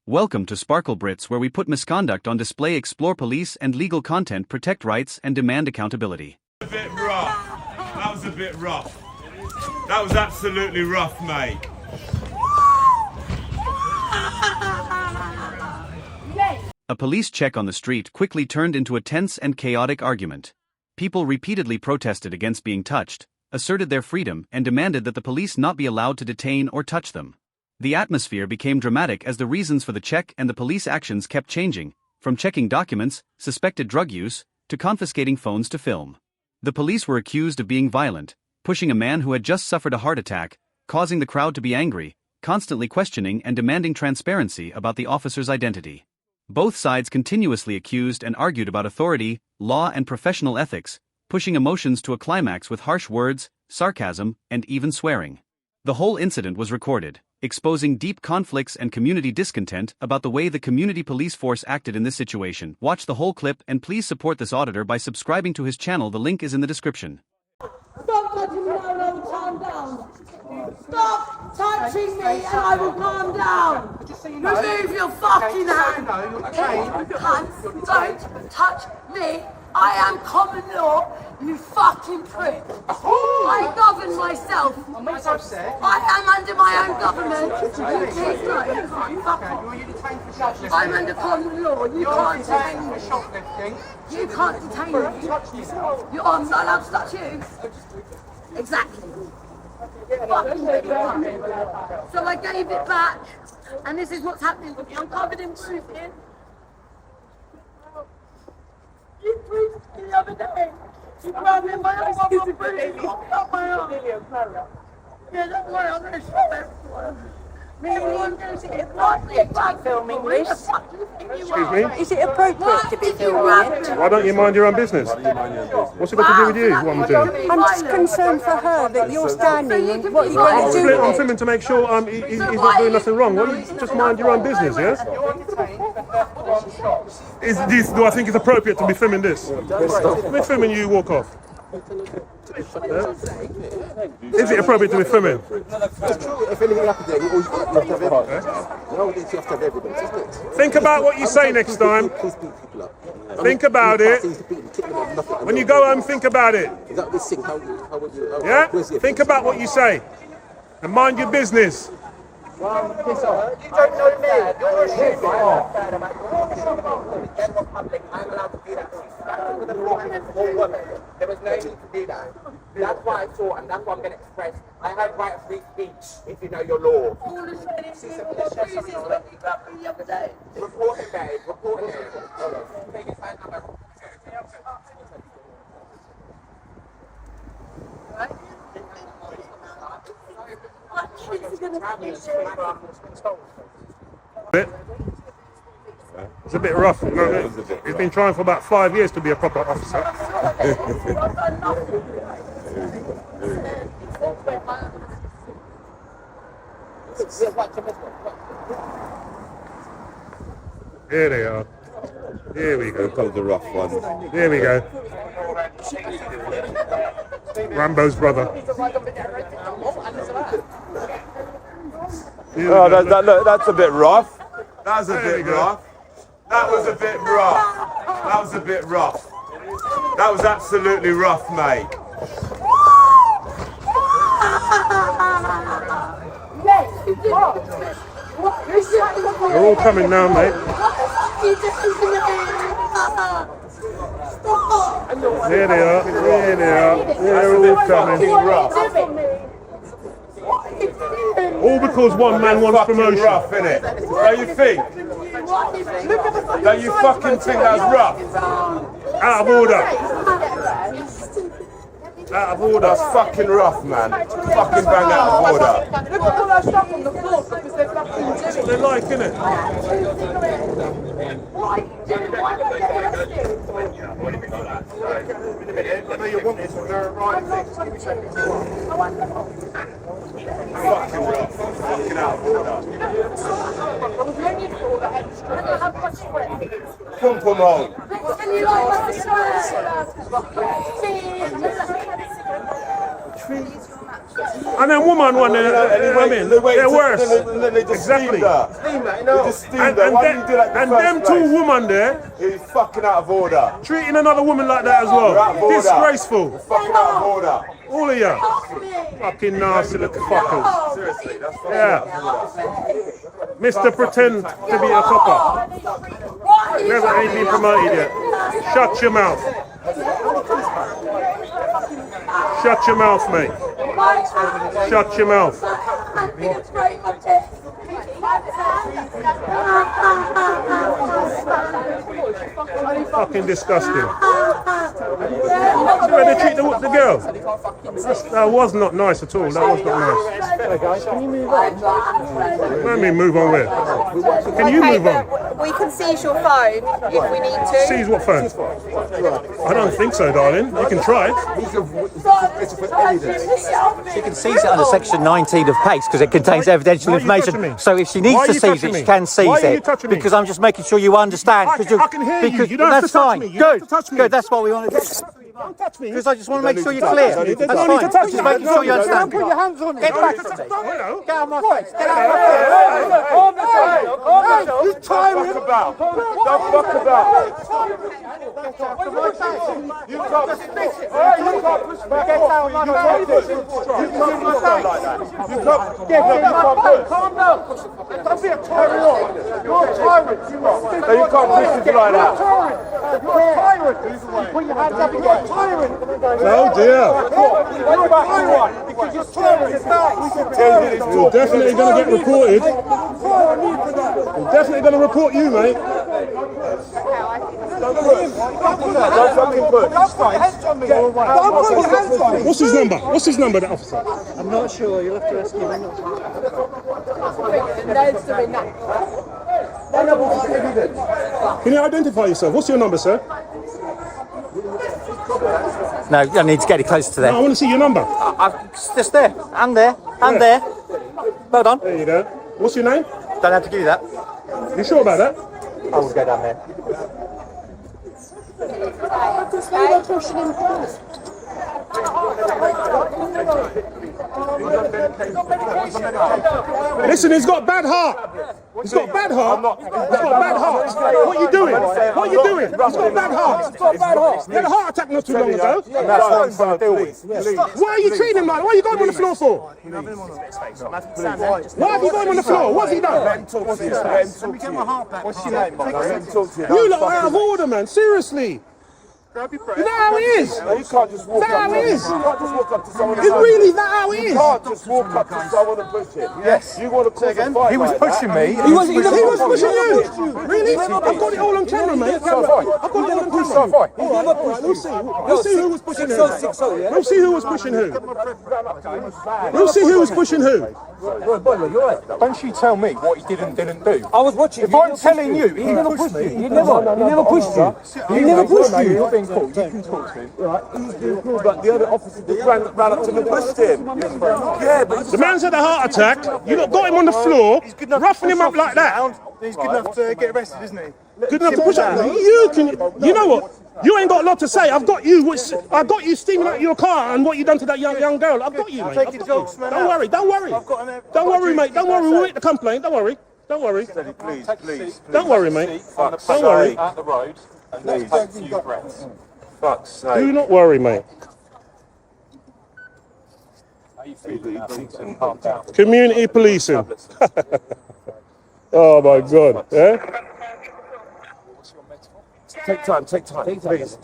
Welcome to sparklebritts, where we put misconduct on display, explore police and legal content, protect rights and demand accountability. A bit rough. That was a bit rough. That was absolutely rough, mate. A police check on the street quickly turned into a tense and chaotic argument. People repeatedly protested against being touched, asserted their freedom, and demanded that the police not be allowed to detain or touch them. The atmosphere became dramatic as the reasons for the check and the police actions kept changing, from checking documents, suspected drug use, to confiscating phones to film. The police were accused of being violent, pushing a man who had just suffered a heart attack, causing the crowd to be angry, constantly questioning and demanding transparency about the officer's identity. Both sides continuously accused and argued about authority, law and professional ethics, pushing emotions to a climax with harsh words, sarcasm, and even swearing. The whole incident was recorded, exposing deep conflicts and community discontent about the way the community police force acted in this situation. Watch the whole clip and please support this auditor by subscribing to his channel. The link is in the description. Stop touching me and I will calm down. Stop touching me and I will calm down. Remove your fucking hand. Don't touch me. I am common law, you fucking prick. I govern myself. I am under my own government. You keep going. I'm under common law. You can't detain me. You can't detain me. I'm not allowed to touch you. Exactly. So I gave it back, and this is what's happening with me. I'm covered in proof here. You proved me the other day. You grabbed me by my arm, you locked up my arm. Yeah, don't worry, I'm going to show everyone. Everyone knows it. Filming this. Excuse me? Is it appropriate to be filming it? Why don't you mind your own business? What's it got to do with you, what I'm doing? I'm just concerned for her that you're standing and what are you going to do I'm with it? filming to make sure he's not doing nothing wrong. Well, you just mind your own business, yeah? Do I think it's appropriate to be filming this? We're filming you, walk off. Yeah? Is it appropriate to be filming? If anything happens there, you have to have evidence. Think about what you say next time. Think about it. When you go home, think about it. Yeah? Think about what you say. And mind your business. You don't know me. You're a shit. I'm allowed to do that. There was no need to do that. That's why I thought, and that's what I'm going to express. I have right of free speech if you know your law. Report him, babe. Report him. Take his phone number. It's a bit rough, you know what I mean? He's been trying for about 5 years to be a proper officer. Here they are. Here we go. Here comes the rough one. Here we go. Rambo's brother. Oh, that's a bit rough. That was a bit rough. That was a bit rough. That was a bit rough. That was absolutely rough, mate. They're all coming now, mate. There they are. There they are. They're all coming. All because one man wants promotion. Rough, innit? Don't you think? Don't you fucking think that's rough? Out of order. Out of order. That's fucking rough, man. Fucking bang out of order. Look at all that stuff on the floor because they're fucking doing That's what they like, innit? Fucking rough. Fucking out of order. Pump them on. Trees. And then woman one, they're worse. And then they just Exactly. steamed her. They just steamed her. Why didn't you do that in the And them first place? two women there He's fucking out of order. treating another woman like that as You're out well. of order. Disgraceful. You're fucking out of order. All of you. Fucking nasty little fuckers. Seriously, that's fucking Yeah. Mr. Pretend to be a copper. Never ain't been promoted yet. Shut your mouth. Shut your mouth, mate. Shut your mouth. Fucking disgusting. The way they treat the girl. That was not nice at all. That was not nice. Let me move on where? Can you move on? We can seize your phone if we need to. Seize what phone? I don't think so, darling. You can try. She can seize it under Section 19 of PACE because it contains evidential Why are you touching me? information. So if she Why needs are to you seize touching it, me? she can Why seize are you it. touching me? Because I'm just making sure you understand. I can hear you. You don't have to That's touch fine. me. You don't Good. have to touch me. Good. That's what we want to do. Don't touch me. Because I just want to make sure you're touch. clear. Don't need to That's touch. fine. Don't touch Just me. making sure you Don't understand. put your hands on Get back from me. Hello. Get out of my face. Get out of my face. You tyrant! Don't fuck about. You can't push back. You can't push back like that. You can't push. Calm down. Don't be a tyrant. You're a tyrant. No, you can't push it like that. You're a tyrant. Put your hands up. You're a tyrant. Oh dear. You're a tyrant because you're tyrant. You're definitely going to get reported. You're definitely going to report you, mate. Don't fucking push. What's his number? What's his number, that officer? I'm not sure. You'll have to ask him. Can you identify yourself? What's your number, sir? No, I need to get it closer to No, I there. want to see your number. It's just there. And there. And there. Well done. There you go. What's your name? Don't have to give you that. You sure about that? I will go down there. Listen, he's got a bad heart. He's got a bad heart. He's got a bad heart. What are you doing? What are you doing? He's got a bad heart. He's got a bad heart. He had a heart attack not too long ago. That's what I'm trying to deal with. Why are you treating him like? Why are you got him on the floor for? Why have you got him on the floor? What's he done? What's your name, man? Let him talk to you. You lot are out of order, man. Seriously. Is that how it is? No, you can't just walk Is that how up to it is? You can't just walk up to someone and Is push really that how it You is? can't just walk up to someone and push him. Yes. You want to cause a fight. He was pushing me. He was pushing you. Really? I've got it all on camera, mate. I've got it all on camera. All right, we'll see. We'll see who was pushing who. We'll see who was pushing who. We'll see who was pushing who. Don't you tell me what he did and didn't do. I was watching. If I'm telling you, he never pushed me. He never pushed you. He never pushed you. You're being called. You can talk to him. But the other officer just ran up to him and pushed him. Yeah, but The man's had a heart attack. You lot got him on the floor, roughing him up like that. He's good enough to get arrested, isn't he? Good enough to push up. You can. You know what? You ain't got a lot to say. I've got you. I've got you steaming out your car and what you done to that young girl. I've got you, mate. I've got you. Don't worry. Don't worry. Don't worry, mate. Don't worry. We'll make the complaint. Don't worry. Don't worry. please. Don't worry, mate. Fuck's Don't worry. At the road and let's take a few breaths. Fuck's sake. Do not worry, mate. How you feeling now? Calm down. Community policing. Oh my God. Yeah. Take time, please.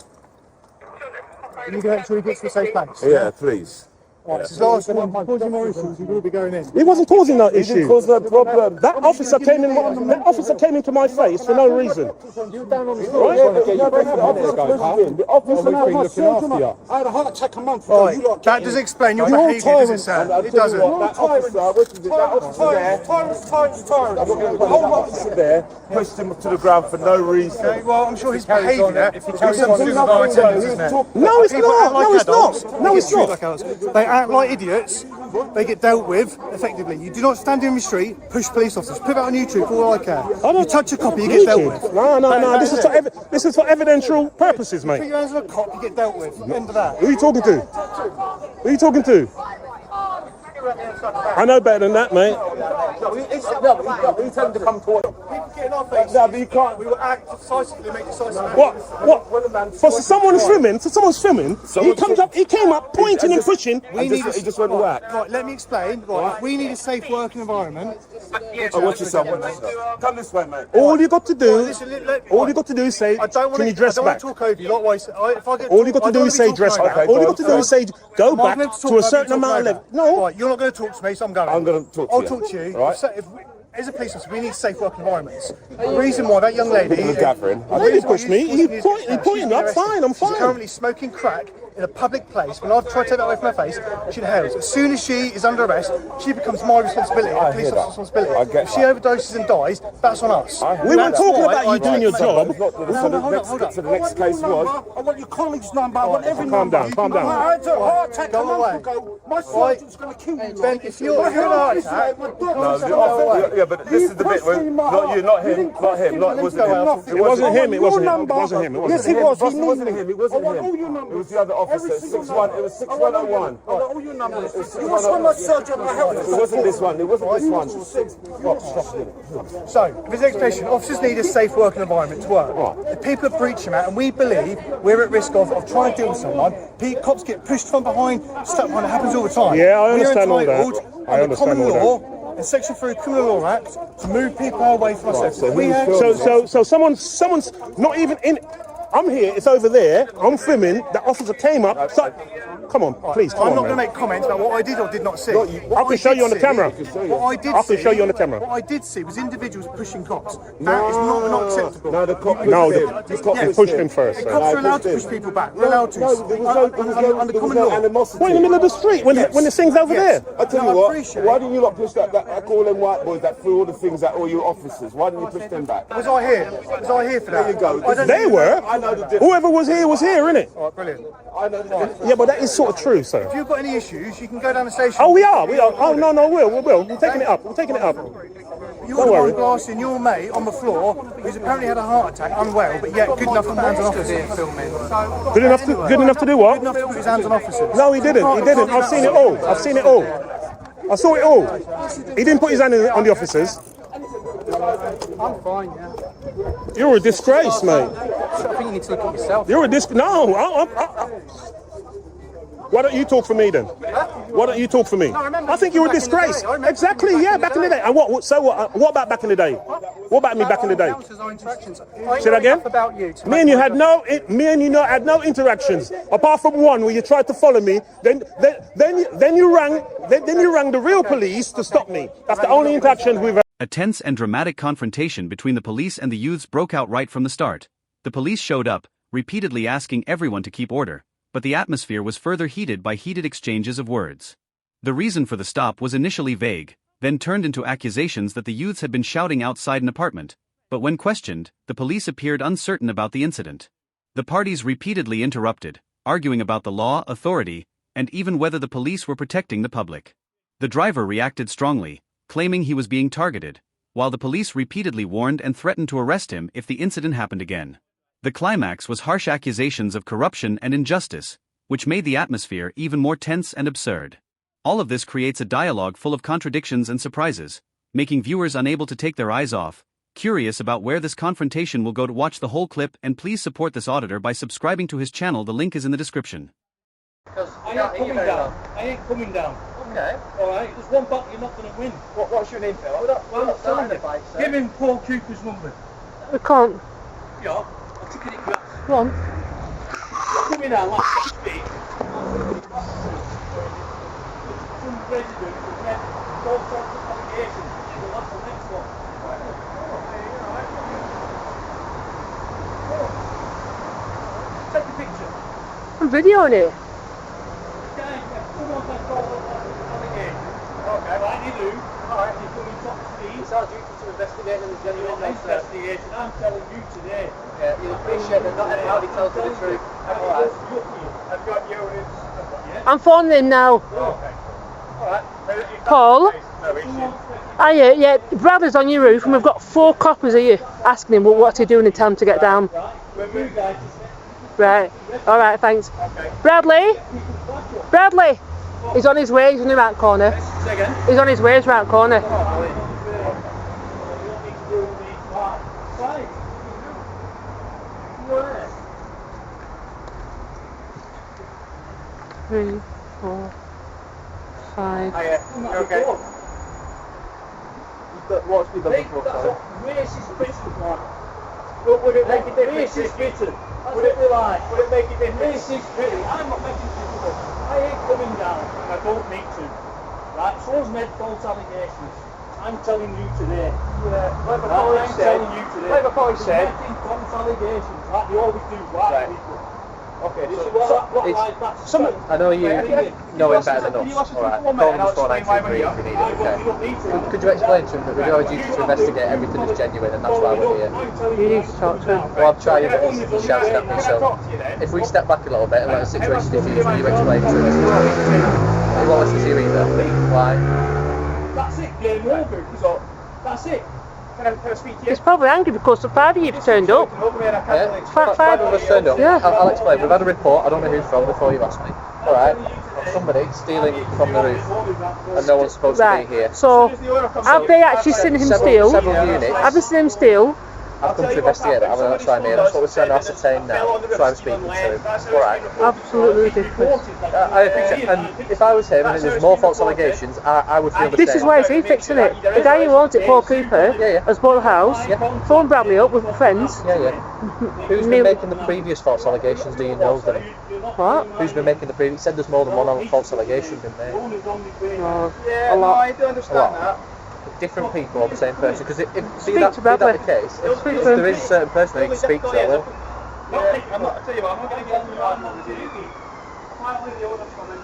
Can you get until he gets to a safe place? Yeah, please. This is last one. Causing more issues, you will be going in. He wasn't causing that issue. Didn't cause no problem. That officer came in. That officer came into my face for no reason. You're down on the floor. The officer I had a heart attack a month ago. That does explain your behaviour, does it, sir? It doesn't. That officer there, the whole officer there pushed him to the ground for no reason. Okay, well, I'm sure his behaviour, if he tells someone who's our attendance, isn't it? No, it's not. No, it's not. No, it's not. They act like idiots. They get dealt with effectively. You do not stand in the street, push police officers. Put that on YouTube for all I care. You touch a cop, you get dealt with. No. This is for evidential purposes, Put mate. your hands on a cop, you get dealt with. End of that. Who are you talking to? Who are you talking to? I know better than that, mate. We tell them to come towards. People get in our face. No, but you can't. We will act decisively, make decisive actions. What? For someone's filming, he came up pointing and pushing. He just went whack. Right, let me explain. Right, we need a safe working environment. Watch yourself. Come this way, mate. All you got to do is say, can you dress back? I don't want to talk over you. Likewise, All you got to do is say dress back. All you got to do is say go back to a certain amount of level. No. Right, you're not going to talk to me, so I'm going. I'm going to talk to you. I'll talk to you. Right. As a police officer, we need safe working environments. The reason why that young lady... No, he pushed me. He pointed up. Fine, I'm fine. She's currently smoking crack in a public place. When I've tried to take that away from her face, she inhales. As soon as she is under arrest, she becomes my responsibility, the police officer's responsibility. If she overdoses and dies, that's on us. We weren't talking about you doing your job. So the next case was... I want your colleague's number. I want every Calm number. down. I had a heart attack a month away. ago. My sergeant's going to kill you. Ben, if you're having a heart attack... Yeah, but this is the bit where... Not you, not him. It wasn't him. It wasn't him. Yes, it was. It wasn't him. It was the other officer. 61. It was 6101. I want all your numbers. You want from my sergeant? I help It wasn't this one. So, for his explanation, officers need a safe working environment to work. If people are breaching that, and we believe we're at risk of trying to deal with someone, cops get pushed from behind, stuck behind. It happens all the time. Yeah, I understand all that. I understand all that. Law, and Section 3 Criminal Law Act to move people away from ourselves. So someone's not even in. I'm here, it's over there, I'm filming, the officer came up, so, come on, please, come on, I'm not going to make comments about what I did or did not see. I can show you on the camera. I can show you on the camera. What I did see was individuals pushing cops. That is not acceptable. No, the cop pushed him first. The cops are allowed to push people back. We're allowed to. Under common law. What, in the middle of the street, when the thing's over there? I tell you what, why didn't you not push that all them white boys that threw all the things at all your officers? Why didn't you push them back? Was I here for that? There you go. They were. Whoever was here, innit? All right, brilliant. Yeah, but that is sort of true, sir. If you've got any issues, you can go down the station. Oh, we are. Oh, no, we will. We're taking it up. You're the one blasting your mate on the floor who's apparently had a heart attack, unwell, but yet good enough to put hands on officers. Good enough to do what? Good enough to put his hands on officers. No, he didn't. I've seen it all. I saw it all. He didn't put his hand on the officers. I'm fine, yeah. You're a disgrace, mate. I think you need to look at yourself. You're a disgrace. No. Why don't you talk for me then? Why don't you talk for me? I think you're a disgrace. Exactly, yeah, back in the day. And what? So what about back in the day? What about me back in the day? Say that again? Me and you had no interactions apart from one where you tried to follow me. Then you rang the real police to stop me. That's the only interaction we've had. A tense and dramatic confrontation between the police and the youths broke out right from the start. The police showed up, repeatedly asking everyone to keep order, but the atmosphere was further heated by heated exchanges of words. The reason for the stop was initially vague, then turned into accusations that the youths had been shouting outside an apartment, but when questioned, the police appeared uncertain about the incident. The parties repeatedly interrupted, arguing about the law, authority, and even whether the police were protecting the public. The driver reacted strongly, claiming he was being targeted, while the police repeatedly warned and threatened to arrest him if the incident happened again. The climax was harsh accusations of corruption and injustice, which made the atmosphere even more tense and absurd. All of this creates a dialogue full of contradictions and surprises, making viewers unable to take their eyes off, curious about where this confrontation will go. To watch the whole clip, and please support this auditor by subscribing to his channel. The link is in the description. I ain't coming down. Okay. Alright, there's one battle you're not going to win. What's your name, Phil? Well, I'm telling you. Give him Paul Cooper's number. I can't. Yeah, I'll take it. Go on. Come in now, like 6 feet. Some president has met all sorts of allegations. Well, that's the next one. Take a picture. I'm videoing it. Okay, right, you do. Alright, you come in top speed. It's our duty to investigate and genuine investigation. I'm telling you today. Yeah, you'll appreciate that not everybody tells you the truth. Alright. I've got you. I'm phoning him now. Okay. Alright. Paul? Yeah, Bradley's on your roof and we've got 4 coppers of you asking him what's he doing in time to get down. Right. Alright, thanks. Bradley? He's on his way, he's in the right corner. Say again? He's on his way, he's right corner. Three, 4, 5. Hiya, you okay? What's been done before, sorry? Racist Britain, man. Would it make a difference? Racist Britain. Would it be like? Would it make a difference? Racist Britain. I'm not making people. I ain't coming down, and I don't need to. Right? Someone's made false allegations. I'm telling you today. Like my I'm colleague said. telling you today. Like my colleague said. Making false allegations, like they always do, white people. Okay, This so is what it's- like that's some- I know you know him better than Can you us. listen to Alright, me for 1 call minute and him I'll just explain why 493 we're if here? you need it, okay? you don't need to. Could you explain to him that we do our duty to investigate everything as genuine and that's why we're here? You need to talk to him. Well, I'm trying, but he's shouting at me, so if we step back a little bit and let the situation diffuse, will you explain to him? He won't listen to you either. Why? That's it, game over. So, that's it. Can I speak to you? He's probably angry because the 5 of you turned up. Yeah? Five- Five of us turned up. Yeah. I'll explain. We've had a report, I don't know who's from before you ask me. Alright, somebody stealing from the roof and no one's supposed Right, to be here. so have they actually seen him steal? Several units. Have they seen him steal? I've come to investigate that. That's what I'm here. That's what we're trying to ascertain now. That's why I'm speaking to him. Alright. Absolutely ridiculous. I appreciate, and if I was him and there's more false allegations, I would feel the This same. is why he's fixing it. The guy who owns it, Paul Cooper, Yeah. has bought a house, phoned Bradley up with friends. Yeah. Who's been making the previous false allegations? Do you know them? What? Who's been making the previous? He said there's more than one false allegation been made. Oh, Yeah, a no, lot. I do understand that. Different people or the same person? Because if Speak be that to Bradley. the case, if Speak to there him. is a certain person who you can speak to, I will. Yeah, I'm not, I tell you what, I'm not going to get into that. Quietly, the owner's coming.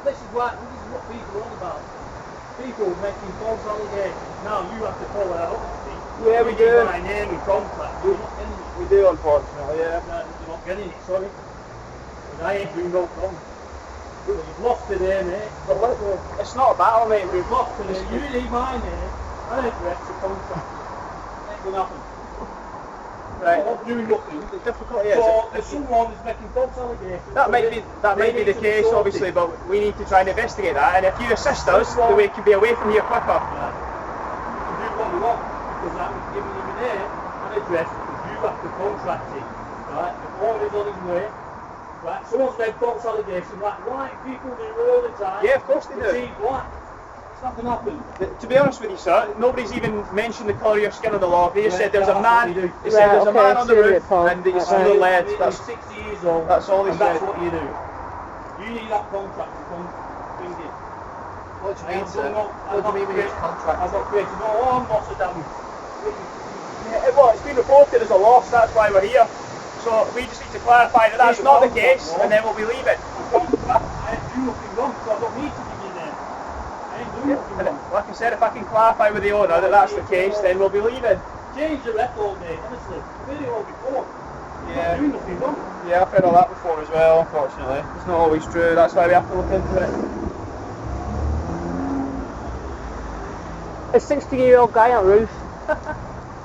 This is what people are on about. People making false allegations. Now you have to follow that up. Yeah, we do. My name and contact. You're not getting it. We do, unfortunately, yeah. No, you're not getting it, sorry. And I ain't doing no wrong. You've lost today, mate. It's not a battle, mate. You've lost today. You need my name. I ain't direct to contact. Ain't gonna happen. Right. I'm not doing nothing. The difficulty is, So if someone is making false allegations, that might be the case, obviously, but we need to try and investigate that. And if you assist us, then we can be away from here quicker. You can do what you want because I'm giving you my name and address because you have to contract it. Right? The order is on his way. Right? Someone's made false allegations like white people do all the time. Yeah, of course they do. See black. It's not going to happen. To be honest with you, sir, nobody's even mentioned the colour of your skin on the law. They just said there's a man. They said there's a man on the roof and that you steal lead. He's 60 years old. That's all they and said. That's what you do. You need that contract to come bring it. What do you mean, sir? What do you mean we need contract? I've got created. No, I'm not so damn. Yeah, well, it's been reported as a loss, that's why we're here. So we just need to clarify that that's not the case, and then we'll be leaving. I ain't doing nothing wrong, so I don't need to give you name. I ain't doing nothing And wrong. like I said, if I can clarify with the owner that that's the case, then we'll be leaving. Change the record, mate. Honestly, video before. Yeah. I'm not doing nothing wrong. Yeah, I've heard all that before as well, unfortunately. It's not always true, that's why we have to look into it. A 60-year-old guy on roof.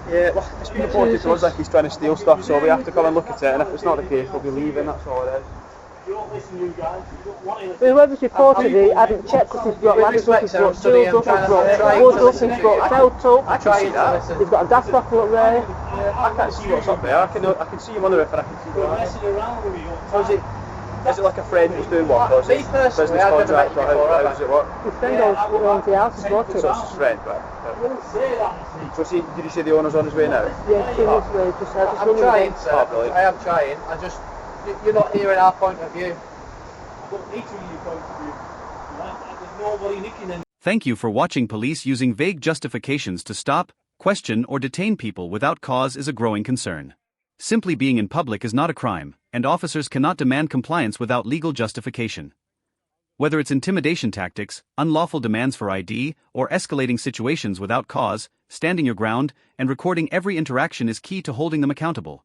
Yeah, well, it's been reported to us like he's trying to steal stuff, so we have to come and look at it, and if it's not the case, we'll be leaving, that's all it is. You don't listen, you guys. You don't want to listen. Whoever's reported it hadn't checked because he's brought ladders up, he's brought tools up, he's brought wood up, he's brought felt up, I can see that. he's got a gas bottle up there. I can't see what's up there. I can see him on the roof and I can see You're what messing around with me. So is it like a friend who's doing what? Or is it business contract? Or how does it work? His friend owns the house, he's bought it. So it's his friend, right? Don't say that. So did you say the owner's on his way now? Yeah, she was just I'm trying, sir. Oh, brilliant. I am trying. You're not hearing our point of view. I don't need to read your point of view. Right? There's nobody nicking in. Thank you for watching. Police using vague justifications to stop, question, or detain people without cause is a growing concern. Simply being in public is not a crime, and officers cannot demand compliance without legal justification. Whether it's intimidation tactics, unlawful demands for ID, or escalating situations without cause, standing your ground and recording every interaction is key to holding them accountable.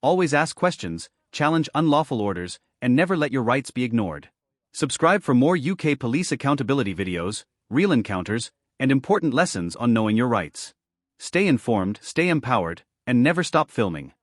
Always ask questions, challenge unlawful orders, and never let your rights be ignored. Subscribe for more UK police accountability videos, real encounters, and important lessons on knowing your rights. Stay informed, stay empowered, and never stop filming.